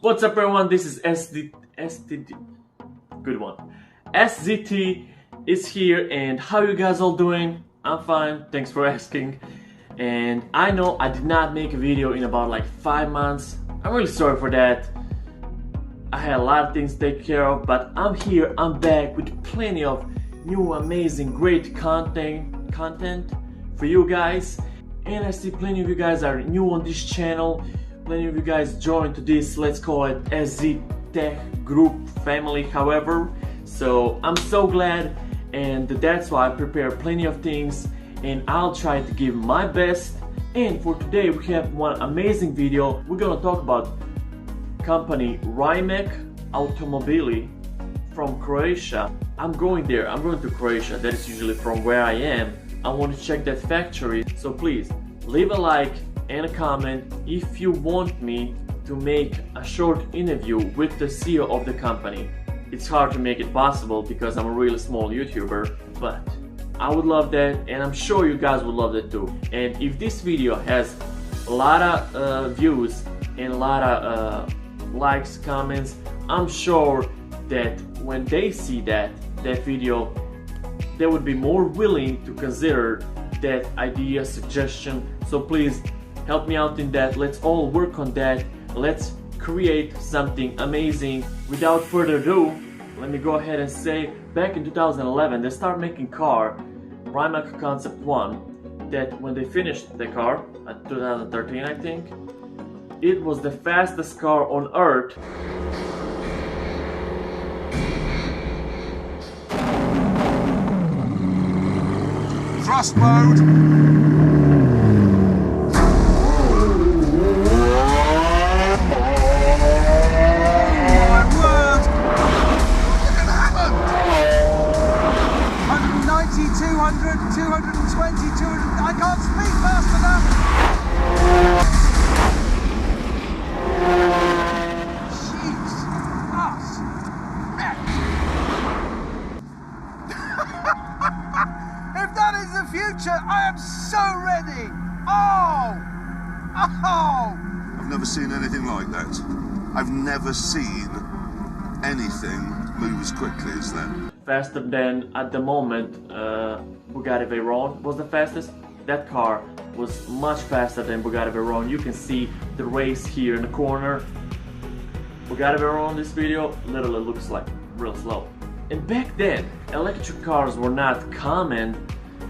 What's up everyone, this is good one. SZT is here, and how you guys all doing? I'm fine, thanks for asking. And I know I did not make a video in about like 5 months. I'm really sorry for that. I had a lot of things to take care of, but I'm here, I'm back with plenty of new, amazing, great content for you guys. And I see plenty of you guys are new on this channel. Plenty of you guys joined to this, let's call it SZ Tech group family, however. So I'm so glad, and that's why I prepare plenty of things, and I'll try to give my best. And for today we have one amazing video. We're gonna talk about company Rimac Automobili from Croatia. I'm going there, I'm going to Croatia. That is usually from where I am. I want to check that factory, so please leave a like and a comment if you want me to make a short interview with the CEO of the company. It's hard to make it possible because I'm a really small YouTuber, but I would love that, and I'm sure you guys would love that too. And if this video has a lot of views and a lot of likes, comments, I'm sure that when they see that video, they would be more willing to consider that idea, suggestion. So please help me out in that. Let's all work on that. Let's create something amazing. Without further ado, let me go ahead and say, back in 2011 they started making car, Rimac Concept 1, that when they finished the car at 2013 I think, it was the fastest car on earth. Thrust mode. I can't speak fast enough! Jeez! Us! If that is the future, I am so ready! Oh! Oh! I've never seen anything like that. I've never seen anything move as quickly as that. Faster than, at the moment, Bugatti Veyron was the fastest. That car was much faster than Bugatti Veyron. You can see the race here in the corner. Bugatti Veyron, this video literally looks like real slow. And back then, electric cars were not common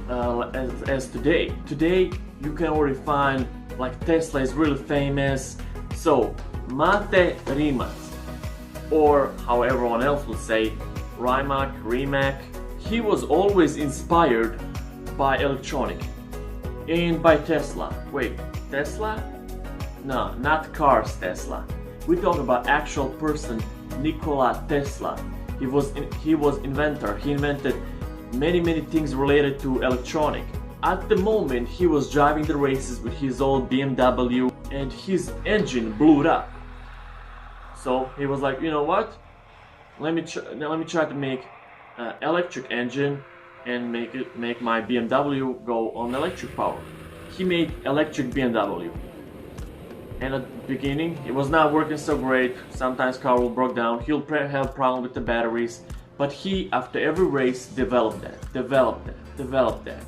as today. Today, you can already find, like, Tesla is really famous. So, Mate Rimac, or how everyone else would say, Rimac, he was always inspired by electronic and by Tesla. Wait, Tesla? No, not cars Tesla. We talk about actual person, Nikola Tesla. He was inventor. He invented many things related to electronic. At the moment, he was driving the races with his old BMW, and his engine blew up. So he was like, you know what? Let me try to make electric engine and make my BMW go on electric power. He made electric BMW, and at the beginning it was not working so great. Sometimes car will break down. He'll have problem with the batteries, but he, after every race, developed that.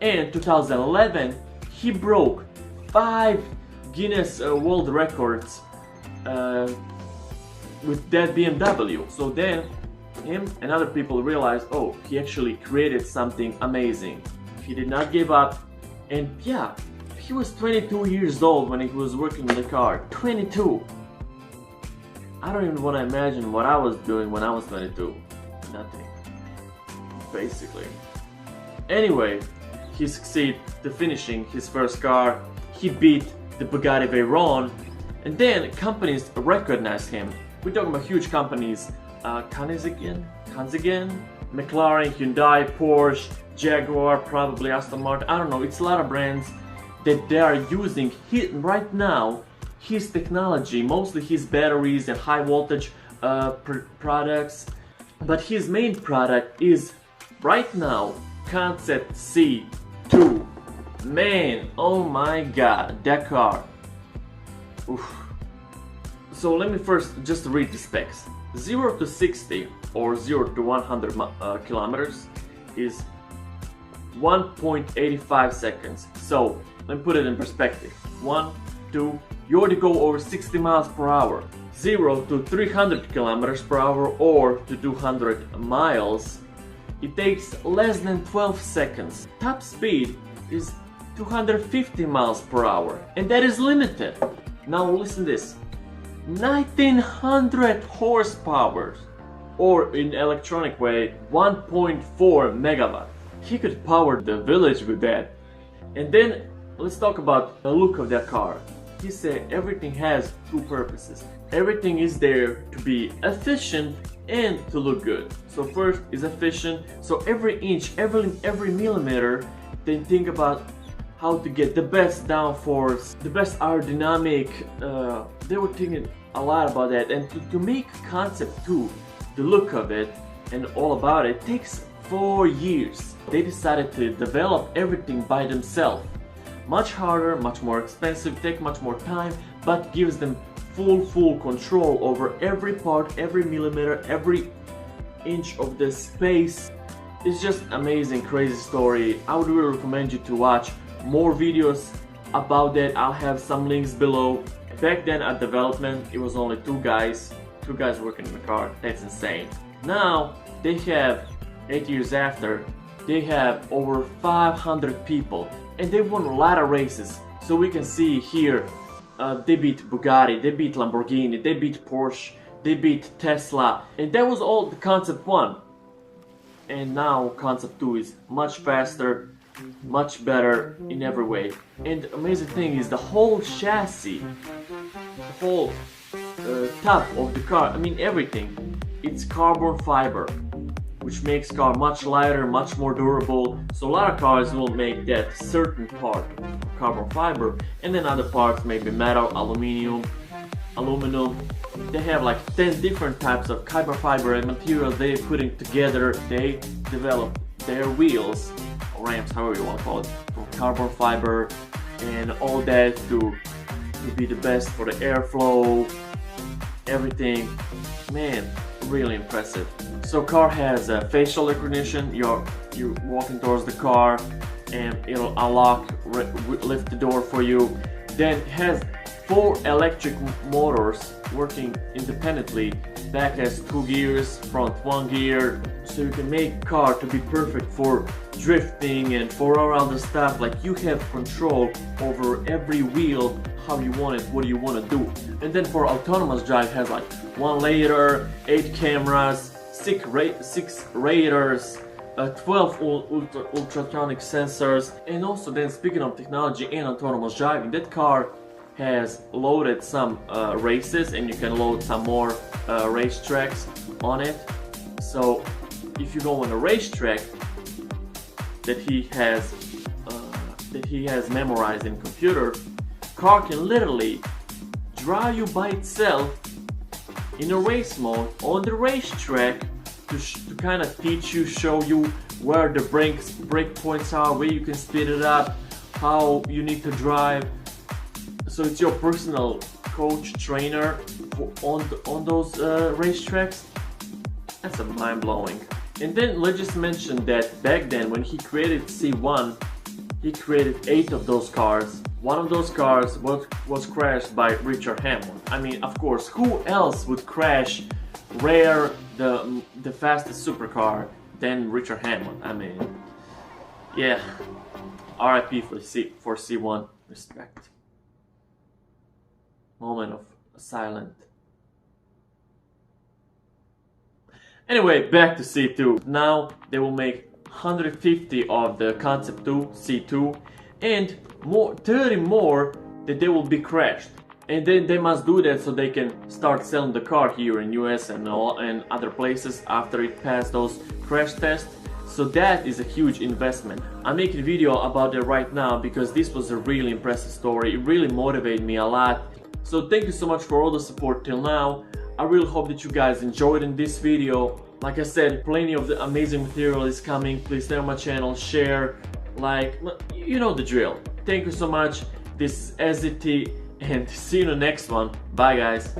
And 2011 he broke 5 Guinness World Records with that BMW. So then him and other people realized, oh, he actually created something amazing. He did not give up, and yeah, he was 22 years old when he was working on the car. 22! I don't even want to imagine what I was doing when I was 22. Nothing. Basically. Anyway, he succeeded to finishing his first car. He beat the Bugatti Veyron, and then companies recognized him. We're talking about huge companies, Kanzigen, McLaren, Hyundai, Porsche, Jaguar, probably Aston Martin, I don't know, it's a lot of brands that they are using right now his technology, mostly his batteries and high voltage products. But his main product is, right now, Concept C2. Man, oh my god, that car. Oof. So let me first just read the specs. 0 to 60 or 0 to 100 kilometers is 1.85 seconds. So let me put it in perspective. 1, 2, you already go over 60 miles per hour. 0 to 300 kilometers per hour or to 200 miles, it takes less than 12 seconds. Top speed is 250 miles per hour, and that is limited. Now listen to this. 1900 horsepower, or in electronic way 1.4 megawatt. He could power the village with that. And then let's talk about the look of that car. He said everything has two purposes. Everything is there to be efficient and to look good. So first is efficient, so every inch, every millimeter, they think about how to get the best downforce, the best aerodynamic. They were thinking a lot about that, and to make Concept 2, the look of it and all about it takes 4 years. They decided to develop everything by themselves. Much harder, much more expensive, take much more time, but gives them full control over every part, every millimeter, every inch of the space. It's just amazing, crazy story. I would really recommend you to watch more videos about that. I'll have some links below. Back then at development, it was only two guys working in the car. That's insane. Now they have, 8 years after, they have over 500 people, and they won a lot of races. So we can see here, they beat Bugatti, they beat Lamborghini, they beat Porsche, they beat Tesla, and that was all the Concept 1. And now Concept 2 is much faster, much better in every way. And the amazing thing is the whole chassis, the whole top of the car, I mean everything, it's carbon fiber, which makes car much lighter, much more durable. So a lot of cars will make that certain part carbon fiber, and then other parts maybe metal, aluminum. They have like 10 different types of carbon fiber and materials they're putting together. They develop their wheels, ramps, however you want to call it, from carbon fiber and all that to be the best for the airflow, everything. Man, really impressive. So car has a facial recognition. You're walking towards the car and it'll unlock, lift the door for you. Then it has 4 electric motors working independently. Back has 2 gears, front 1 gear, so you can make car to be perfect for drifting and for around the stuff. Like you have control over every wheel, how you want it, what do you want to do. And then for autonomous drive, it has like 1 laser, 8 cameras, 6 radars, 12 ultrasonic sensors. And also then, speaking of technology and autonomous driving, that car has loaded some races, and you can load some more racetracks on it. So if you go on a racetrack that he has memorized in computer, car can literally drive you by itself in a race mode on the racetrack to kind of teach you, show you where the brake points are, where you can speed it up, how you need to drive. So it's your personal coach, trainer on those racetracks. That's mind-blowing. And then let's just mention that back then when he created C1, he created 8 of those cars. One of those cars was crashed by Richard Hammond. I mean, of course, who else would crash rare the fastest supercar than Richard Hammond? I mean, yeah. RIP for C1. Respect. Moment of silence. Anyway, back to C2. Now they will make 150 of the Concept 2, C2, and 30 more that they will be crashed. And then they must do that so they can start selling the car here in US and other places after it passed those crash tests. So that is a huge investment. I'm making a video about it right now because this was a really impressive story. It really motivated me a lot. So thank you so much for all the support till now. I really hope that you guys enjoyed in this video. Like I said, plenty of the amazing material is coming. Please stay on my channel, share, like, you know the drill. Thank you so much. This is SZT, and see you in the next one. Bye guys.